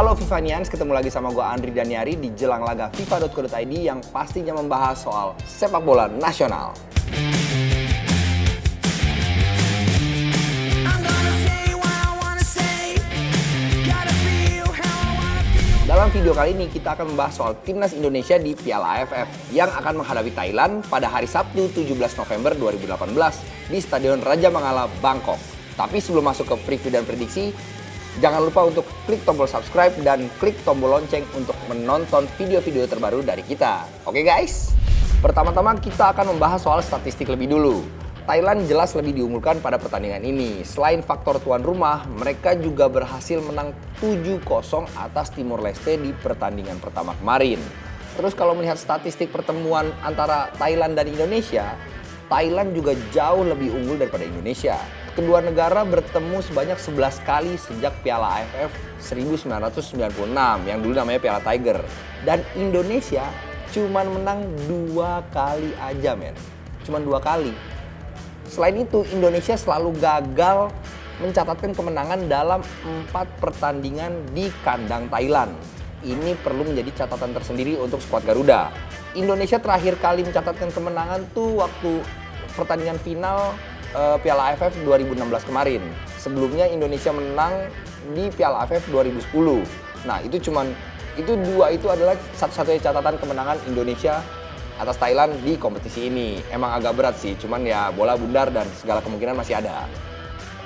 Halo Vivanians, ketemu lagi sama gue Andri Daniari di Jelang Laga FIFA.co.id yang pastinya membahas soal sepak bola nasional. Dalam video kali ini kita akan membahas soal Timnas Indonesia di Piala AFF yang akan menghadapi Thailand pada hari Sabtu 17 November 2018 di Stadion Raja Mangala, Bangkok. Tapi sebelum masuk ke preview dan prediksi, jangan lupa untuk klik tombol subscribe dan klik tombol lonceng untuk menonton video-video terbaru dari kita. Oke guys? Pertama-tama kita akan membahas soal statistik lebih dulu. Thailand jelas lebih diunggulkan pada pertandingan ini. Selain faktor tuan rumah, mereka juga berhasil menang 7-0 atas Timor Leste di pertandingan pertama kemarin. Terus kalau melihat statistik pertemuan antara Thailand dan Indonesia, Thailand juga jauh lebih unggul daripada Indonesia. Kedua negara bertemu sebanyak 11 kali sejak Piala AFF 1996 yang dulu namanya Piala Tiger. Dan Indonesia cuman menang 2 kali aja men. Cuman 2 kali. Selain itu, Indonesia selalu gagal mencatatkan kemenangan dalam 4 pertandingan di kandang Thailand. Ini perlu menjadi catatan tersendiri untuk skuad Garuda. Indonesia terakhir kali mencatatkan kemenangan tuh waktu pertandingan final Piala AFF 2016 kemarin. Sebelumnya Indonesia menang di Piala AFF 2010. Nah, itu dua itu adalah satu-satunya catatan kemenangan Indonesia atas Thailand di kompetisi ini. Emang agak berat sih, cuman ya bola bundar dan segala kemungkinan masih ada.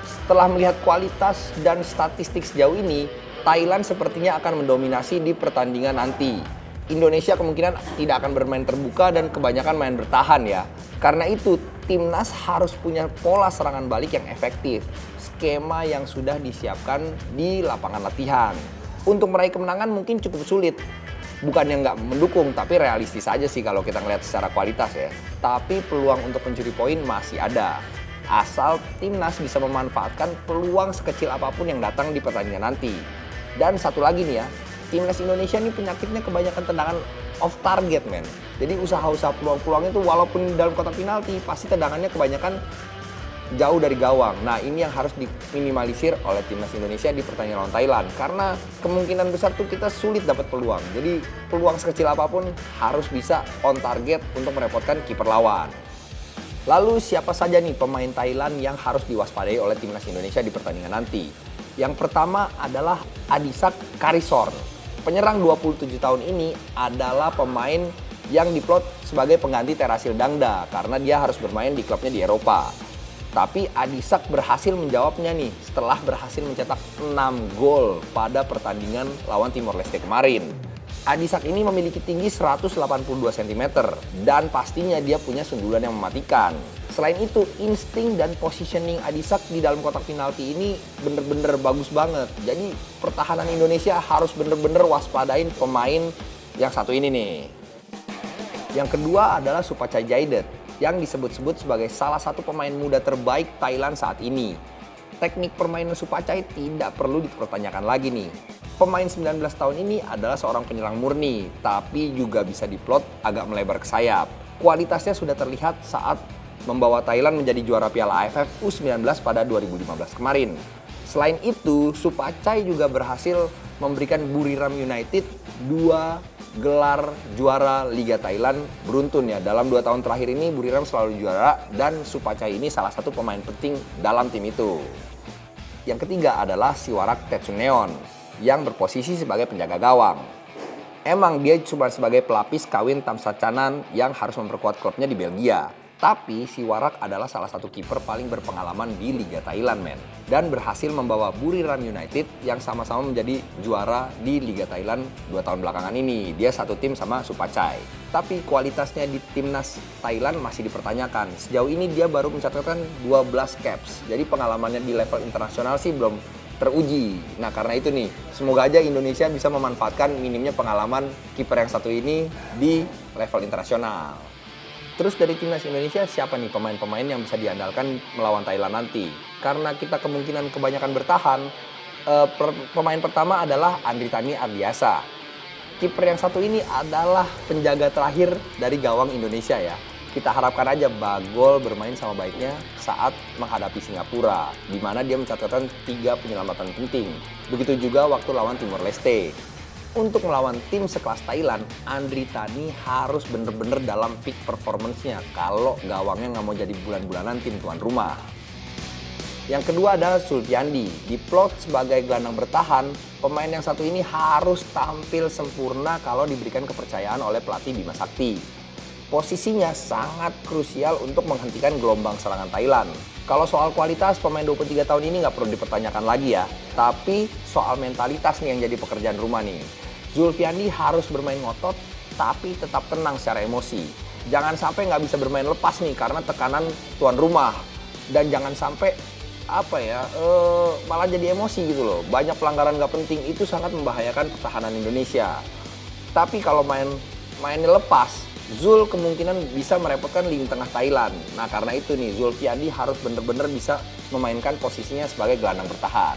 Setelah melihat kualitas dan statistik sejauh ini, Thailand sepertinya akan mendominasi di pertandingan nanti. Indonesia kemungkinan tidak akan bermain terbuka dan kebanyakan main bertahan ya. Karena itu, timnas harus punya pola serangan balik yang efektif. Skema yang sudah disiapkan di lapangan latihan. Untuk meraih kemenangan mungkin cukup sulit. Bukan yang nggak mendukung, tapi realistis aja sih kalau kita ngelihat secara kualitas ya. Tapi peluang untuk mencuri poin masih ada. Asal timnas bisa memanfaatkan peluang sekecil apapun yang datang di pertandingan nanti. Dan satu lagi nih ya, timnas Indonesia ini penyakitnya kebanyakan tendangan off target men. Jadi usaha-usaha peluang-peluangnya tuh walaupun dalam kotak penalti, pasti tendangannya kebanyakan jauh dari gawang. Nah, ini yang harus diminimalisir oleh timnas Indonesia di pertandingan lawan Thailand. Karena kemungkinan besar tuh kita sulit dapat peluang. Jadi peluang sekecil apapun harus bisa on target untuk merepotkan kiper lawan. Lalu siapa saja nih pemain Thailand yang harus diwaspadai oleh timnas Indonesia di pertandingan nanti? Yang pertama adalah Adisak Karisor. Penyerang 27 tahun ini adalah pemain yang diplot sebagai pengganti Terasil Dangda karena dia harus bermain di klubnya di Eropa. Tapi Adisak berhasil menjawabnya nih setelah berhasil mencetak 6 gol pada pertandingan lawan Timor Leste kemarin. Adisak ini memiliki tinggi 182 cm dan pastinya dia punya sundulan yang mematikan. Selain itu, insting dan positioning Adisak di dalam kotak penalti ini bener-bener bagus banget. Jadi pertahanan Indonesia harus bener-bener waspadain pemain yang satu ini nih. Yang kedua adalah Supachai Jaidet yang disebut-sebut sebagai salah satu pemain muda terbaik Thailand saat ini. Teknik permainan Supachai tidak perlu dipertanyakan lagi nih. Pemain 19 tahun ini adalah seorang penyerang murni, tapi juga bisa diplot agak melebar ke sayap. Kualitasnya sudah terlihat saat membawa Thailand menjadi juara Piala AFF U19 pada 2015 kemarin. Selain itu, Supachai juga berhasil memberikan Buriram United 2 gelar juara Liga Thailand beruntun ya. Dalam 2 tahun terakhir ini Buriram selalu juara dan Supachai ini salah satu pemain penting dalam tim itu. Yang ketiga adalah Siwarak Tetsuneon yang berposisi sebagai penjaga gawang. Emang dia cuma sebagai pelapis kawin Thammaschanan yang harus memperkuat klubnya di Belgia. Tapi Siwarak adalah salah satu kiper paling berpengalaman di Liga Thailand men. Dan berhasil membawa Buriram United yang sama-sama menjadi juara di Liga Thailand 2 tahun belakangan ini. Dia satu tim sama Supachai. Tapi kualitasnya di timnas Thailand masih dipertanyakan. Sejauh ini dia baru mencatatkan 12 caps. Jadi pengalamannya di level internasional sih belum teruji. Nah karena itu nih, semoga aja Indonesia bisa memanfaatkan minimnya pengalaman kiper yang satu ini di level internasional. Terus dari timnas Indonesia siapa nih pemain-pemain yang bisa diandalkan melawan Thailand nanti? Karena kita kemungkinan kebanyakan bertahan, pemain pertama adalah Andritani Ardiasa. Kiper yang satu ini adalah penjaga terakhir dari gawang Indonesia ya. Kita harapkan aja Bagol bermain sama baiknya saat menghadapi Singapura, di mana dia mencatatkan 3 penyelamatan penting. Begitu juga waktu lawan Timor Leste. Untuk melawan tim sekelas Thailand, Andri Tani harus bener-bener dalam peak performance-nya kalau gawangnya nggak mau jadi bulan-bulanan tim tuan rumah. Yang kedua ada Zulfiandi. Diplot sebagai gelandang bertahan, pemain yang satu ini harus tampil sempurna kalau diberikan kepercayaan oleh pelatih Bima Sakti. Posisinya sangat krusial untuk menghentikan gelombang serangan Thailand. Kalau soal kualitas, pemain 23 tahun ini nggak perlu dipertanyakan lagi ya. Tapi soal mentalitas nih yang jadi pekerjaan rumah nih. Zulfiandi harus bermain ngotot, tapi tetap tenang secara emosi. Jangan sampai nggak bisa bermain lepas nih karena tekanan tuan rumah. Dan jangan sampai malah jadi emosi gitu loh. Banyak pelanggaran nggak penting, itu sangat membahayakan pertahanan Indonesia. Tapi kalau mainnya lepas, Zul kemungkinan bisa merepotkan lini tengah Thailand. Nah karena itu nih Zulfiandi harus benar-benar bisa memainkan posisinya sebagai gelandang bertahan.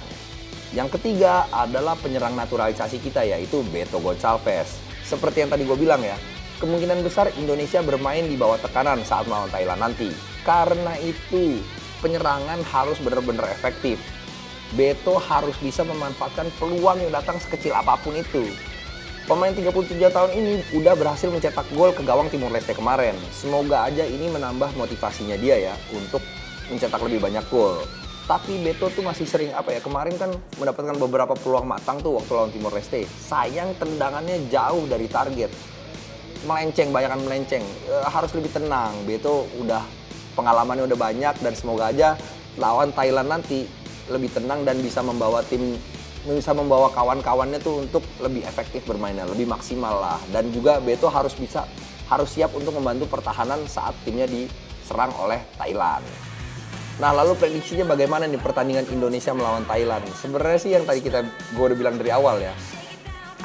Yang ketiga adalah penyerang naturalisasi kita yaitu Beto Gonçalves. Seperti yang tadi gue bilang ya, kemungkinan besar Indonesia bermain di bawah tekanan saat melawan Thailand nanti. Karena itu penyerangan harus benar-benar efektif. Beto harus bisa memanfaatkan peluang yang datang sekecil apapun itu. Pemain 33 tahun ini udah berhasil mencetak gol ke gawang Timor Leste kemarin. Semoga aja ini menambah motivasinya dia ya untuk mencetak lebih banyak gol. Tapi Beto tuh masih sering kemarin kan mendapatkan beberapa peluang matang tuh waktu lawan Timor Leste. Sayang tendangannya jauh dari target. Banyakan melenceng. Harus lebih tenang. Beto udah pengalamannya udah banyak dan semoga aja lawan Thailand nanti lebih tenang dan bisa membawa kawan-kawannya tuh untuk lebih efektif bermainnya, lebih maksimal lah. Dan juga Beto harus siap untuk membantu pertahanan saat timnya diserang oleh Thailand. Nah lalu prediksinya bagaimana nih pertandingan Indonesia melawan Thailand? Sebenarnya sih yang tadi gue udah bilang dari awal ya,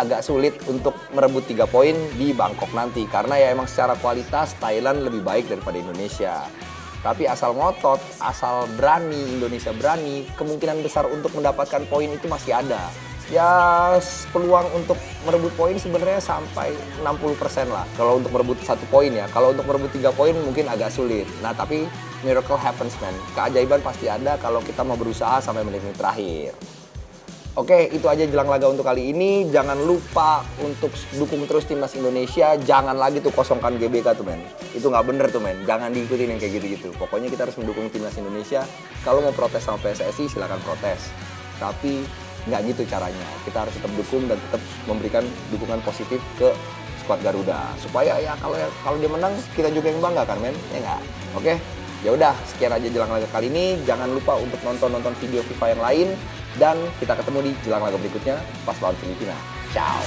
agak sulit untuk merebut 3 poin di Bangkok nanti. Karena ya emang secara kualitas Thailand lebih baik daripada Indonesia. Tapi asal ngotot, asal berani, Indonesia berani, kemungkinan besar untuk mendapatkan poin itu masih ada. Ya peluang untuk merebut poin sebenarnya sampai 60% lah. Kalau untuk merebut 1 poin ya, kalau untuk merebut 3 poin mungkin agak sulit. Nah tapi miracle happens man, keajaiban pasti ada kalau kita mau berusaha sampai menit-menit terakhir. Oke, itu aja jelang laga untuk kali ini. Jangan lupa untuk dukung terus timnas Indonesia. Jangan lagi tuh kosongkan GBK tuh men. Itu nggak bener tuh men. Jangan diikutin yang kayak gitu-gitu. Pokoknya kita harus mendukung timnas Indonesia. Kalau mau protes sama PSSI silakan protes. Tapi nggak gitu caranya. Kita harus tetap dukung dan tetap memberikan dukungan positif ke skuad Garuda. Supaya ya kalau dia menang kita juga yang bangga kan men. Ya nggak? Oke. Ya udah, sekian aja jelang laga kali ini. Jangan lupa untuk nonton video FIFA yang lain dan kita ketemu di jelang laga berikutnya pas lawan Filipina. Ciao.